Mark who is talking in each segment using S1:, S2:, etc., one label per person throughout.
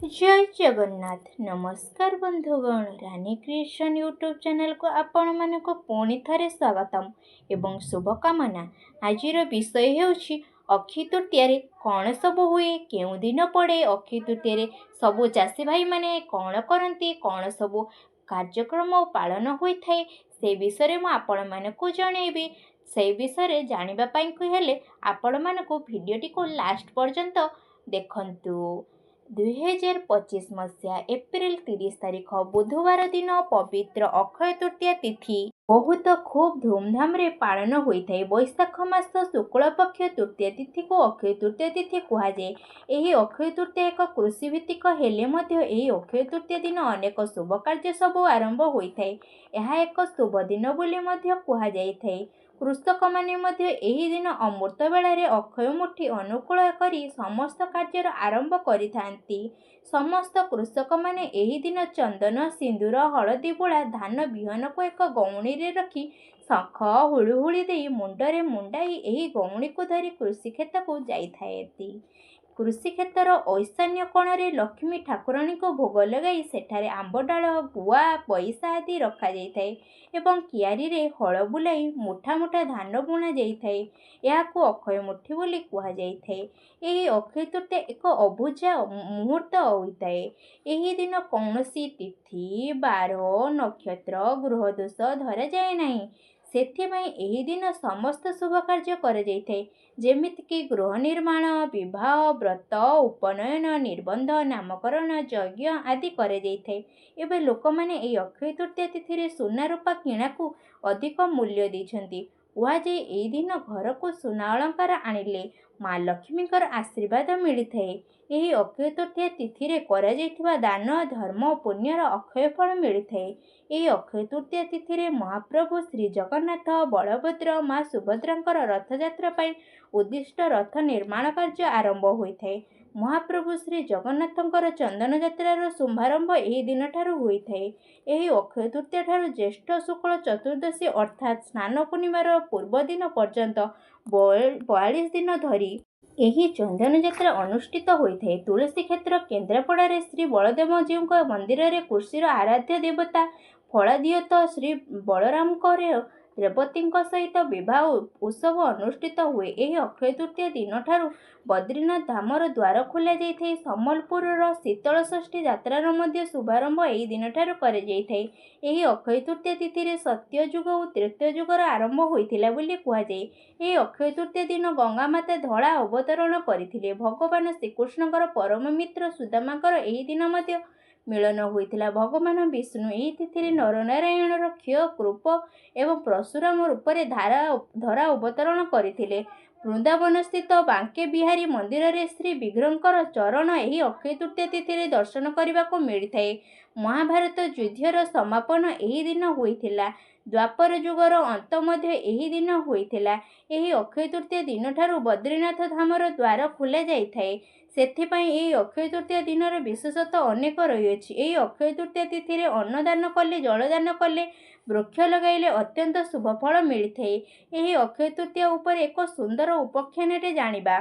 S1: जय जगन्नाथ नमस्कार बंधुगण रानी क्रिएशन यूट्यूब चैनल को आपण मानक पुणी थे स्वागतम एवं शुभकामना। आज विषय होछि अक्षय तृतीय कौन सब हुए केउ दिन पड़े अक्षय तृतीय सबु चाषी भाई माने कौन करती कौन सब कार्यक्रम पालन होता है से विषय मु आपण मानक जनइबी। से विषय जानापी हेले आपण मानक भिडटी को लास्ट पर्यंत देखंतु। 2025 मसीहा एप्रिल 30 तारिख बुधवार दिन पवित्र अक्षय तृतीया तिथि बहुत खूब धूमधाम रे पालन होता है। बैशाख मास शुक्ल पक्ष तृतीया तिथि को अक्षय तृतीया तिथि कहुए। यही अक्षय तृतीया एक कृषि भित्तिक हेले मध्य एही अक्षय तृतीया दिन अनेक शुभ कार्य सब आरंभ होता है। यह एक शुभ दिन बोली मध्य कहुए। कृषक माने मध्य एही दिन अमृत बेलारे अक्षय मुठी अनुकूल करी समस्त कार्यर आरंभ करिथांती। समस्त कृषक माने एही दिन चंदन सिंदूर हलदी बोला धान बिहन को एक गौणी रे रखी शंख हुड़ुहुड़ी दे मुंडरे मुंडाई एही गौणी को धरी कृषि खेत को जाइथाएती। कृषि क्षेत्र ऐशान्य कोणरे लक्ष्मी ठाकुराणी को भोग लगाई सेठारे आंब डाल गुआ पैसा आदि रखा जाइथाए एवं कियारी रे हल बुलाई मुठा मुठा धान बुणा जाइथाए। याकू अक्षय मुठी बोली कुहा जाइथाए। एही अक्षय तृतीया एक अभुजा मुहूर्त होइताए। एही दिन कौनसी तिथि बार नक्षत्र ग्रह दोष धरा जाए नहीं। सेथिपाई एही दिन समस्त शुभ कार्य कर जाइथाए जेमितिकी गृह निर्माण विवाह व्रत उपनयन निबंध नामकरण यज्ञ आदि करे जाइथाए। एबे लोक माने एही अक्षय तृतीया तिथि रे सुना रूपा किणा को अधिक मूल्य देछंती। जे एही दिन घर को सुना अलंकार आनिले माँ लक्ष्मीकर आशीर्वाद मिलिथाए। एही अक्षय तृतीया तिथि रे करा जाइथिबा दान धर्म पुण्यर अक्षय फल मिलिथाए। एही अक्षय तृतीया तिथि रे महाप्रभु श्री जगन्नाथ बलभद्र माँ सुभद्रांकर रथयात्रा पाई उद्दिष्ट रथ निर्माण कार्य आरंभ होइथाए। महाप्रभु श्री जगन्नाथंकर चंदन यात्रार शुभारंभ एही दिन ठारू होइथाए। एही अक्षय तृतीया ठारू ज्येष्ठ शुक्ल चतुर्दशी अर्थात स्नान पूर्णिमार पूर्व दिन पर्यंत 42 दिन धरी एही चंदन यात्रा अनुष्ठित होइथाए। तुलसी क्षेत्र केन्द्रापड़ारे श्री बलदेव जीउक मंदिर रे कृषिर आराध्य देवता फलादियत श्री बलरामकर रेवती सहित विवाह उत्सव अनुष्ठित हुए। एही अक्षय तृतीया दिन ठारू बद्रीनाथ धामर द्वार खोल जाइथाए। सम्बलपुर शीतल षष्ठी यात्रार मध्य शुभारंभ एही दिन ठारू करे जाइथाए। एही अक्षय तृतीया तिथि रे सत्य युग और त्रेता युगर आरंभ होइथिला बोली कुहाଯାଏ। एही अक्षय तृतीया दिन गंगा माता धड़ा अवतरण करथिले। भगवान श्रीकृष्णकर परम मित्र सुदामाकर एही दिन मध्य मिलन होइथिला। भगवान विष्णु एही तिथि नरनारायणर क्षय कृप एवं परशुराम रूप से धरा अवतरण करथिले। वृंदावन स्थित बांके बिहारी मंदिर रे श्री विग्रहंकर चरण एही अक्षय तृतीया तिथि रे दर्शन करने को मिलता। महाभारत युद्धर समापन एही दिन होइथिला। द्वापर युगर अंत मध्य एही दिन होइथिला। एही अक्षय तृतीया दिन ठारू बद्रीनाथ धामर द्वार खोल जाइथाए। सेथिपाई एही अक्षय तृतीया दिनर विशेषता अनेक रहिअछि। एही अक्षय तृतीया तिथि रे अन्नदान कले जलदान कले वृक्ष लगाइले अत्यंत शुभ फल मिलिथाए। एही अक्षय तृतीया उपर एक सुंदर उपाख्यानटे जानिबा।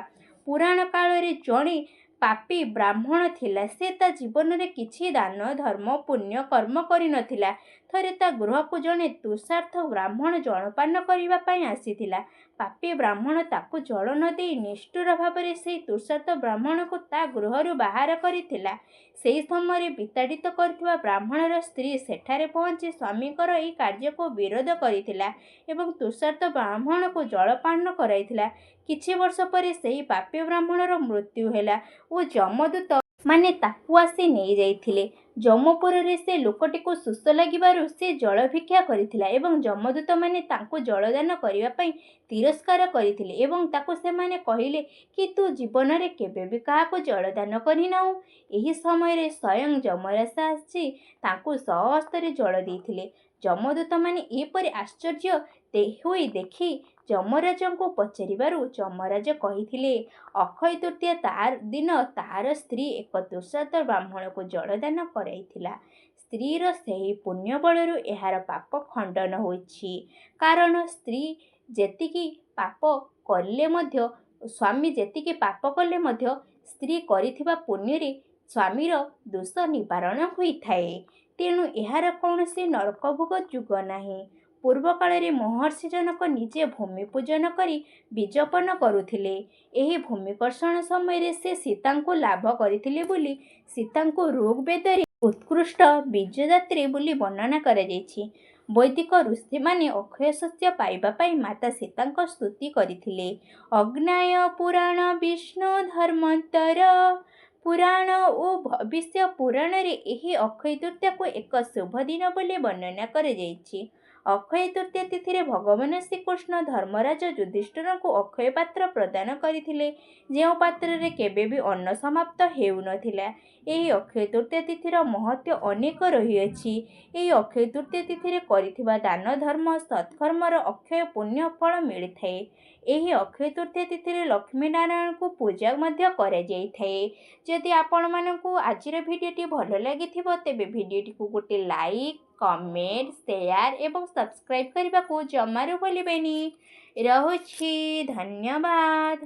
S1: पुराण काल रे जणे पापी ब्राह्मण थिला। से ता जीवन रे किछि दान धर्म पुण्य कर्म करि नथिला। थरे ता गृह को जणे तुषार्थ ब्राह्मण जलपान करिबा पई आसीथिला। पापी ब्राह्मण ताकू जल न देई निष्ठुर भावरे से तुषार्थ ब्राह्मण को ता गृहरु बाहर करिथिला। सेही समय विताड़ित करथिबा ब्राह्मणर स्त्री सेठारे पहुंची स्वामीकर एही कार्य को विरोध करिथिला एवं तुषार्थ ब्राह्मण को जलपान कराइथिला। किछि वर्ष परे सेही पापी ब्राह्मणर मृत्यु हेला ओ जमदूत माने ताकू आसी नहीं जाइथिले। जमपुर रे से लोकटी को सुस्थ लागिबारु से जल भिक्षा करिथिला एवं जमदूत माने तांको जलदान करिबा पई तिरस्कार करिथिले एवं ताकू से माने कहिले कि तू जीवन रे केबे भी काहाको जलदान करिनाउ। एही समय रे स्वयं जमराज आसी तांको सहस्ତରେ जल देइथिले। जमदूत माने एपरि आश्चर्य होई देखि जमराजंको पचारिबारु जमराज कहिथिले अक्षय तृतीया तार दिन तार स्त्री एक तुषार्थ ब्राह्मण को जलदान कराइथिला। स्त्रीर सेही पुण्य बलरु एहार पाप खंडन होइछि। कारण स्त्री जेतिकी पाप कले मध्य स्वामी जेतिकी पाप कले मध्य स्त्री करिथिबा पुण्य रे ସ୍ୱାମୀର ଦୋଷ ନିବାରଣ ହୋଇଥାଏ। ତେଣୁ ଏହାର କୌଣସି ନରକଭୋଗ ଯୁଗ ନାହିଁ। ପୂର୍ବକାଳରେ ମହର୍ଷି ଜନକ ନିଜେ ଭୂମି ପୂଜନ କରି ବୀଜୋପନ କରୁଥିଲେ। ଏହି ଭୂମିକର୍ଷଣ ସମୟରେ ସେ ସୀତାଙ୍କୁ ଲାଭ କରିଥିଲେ ବୋଲି ସୀତାଙ୍କୁ ଋଗ୍ବେଦରେ ଉତ୍କୃଷ୍ଟ ବୀଜଦାତ୍ରୀ ବୋଲି ବର୍ଣ୍ଣନା କରାଯାଇଛି। ବୈଦିକ ଋଷିମାନେ ଅକ୍ଷୟ ଶସ୍ୟ ପାଇବା ପାଇଁ ମାତା ସୀତାଙ୍କ ସ୍ତୁତି କରିଥିଲେ। ଅଗ୍ନାୟ ପୁରାଣ ବିଷ୍ଣୁ ଧର୍ମୋତ୍ତର ପୁରାଣ ଓ ଭବିଷ୍ୟ ପୁରାଣରେ ଏହି ଅକ୍ଷୟ ତୃତୀୟାକୁ ଏକ ଶୁଭ ଦିନ ବୋଲି ବର୍ଣ୍ଣନା କରାଯାଇଛି। ଅକ୍ଷୟ ତୃତୀୟା ତିଥିରେ ଭଗବାନ ଶ୍ରୀକୃଷ୍ଣ ଧର୍ମରାଜ ଯୁଧିଷ୍ଠିରଙ୍କୁ ଅକ୍ଷୟ ପାତ୍ର ପ୍ରଦାନ କରିଥିଲେ, ଯେଉଁ ପାତ୍ରରେ କେବେ ବି ଅନ୍ନ ସମାପ୍ତ ହେଉନଥିଲା। ଏହି ଅକ୍ଷୟ ତୃତୀୟା ତିଥିର ମହତ୍ତ୍ୱ ଅନେକ ରହିଅଛି। ଏହି ଅକ୍ଷୟ ତୃତୀୟା ତିଥିରେ କରିଥିବା ଦାନ ଧର୍ମ ସତ୍କର୍ମର ଅକ୍ଷୟ ପୁଣ୍ୟ ଫଳ ମିଳିଥାଏ। ଏହି ଅକ୍ଷୟ ତୃତୀୟା ତିଥିରେ ଲକ୍ଷ୍ମୀ ନାରାୟଣଙ୍କୁ ପୂଜା ମଧ୍ୟ କରାଯାଇଥାଏ। ଯଦି ଆପଣମାନଙ୍କୁ ଆଜିର ଭିଡ଼ିଓଟି ଭଲ ଲାଗିଥିବ ତେବେ ଭିଡ଼ିଓଟିକୁ ଗୋଟେ ଲାଇକ୍, କମେଣ୍ଟ, ସେୟାର ଏବଂ ସବସ୍କ୍ରାଇବ୍ କରିବାକୁ ଜମାରୁ ଭୁଲିବେନି। ରହୁଛି, ଧନ୍ୟବାଦ।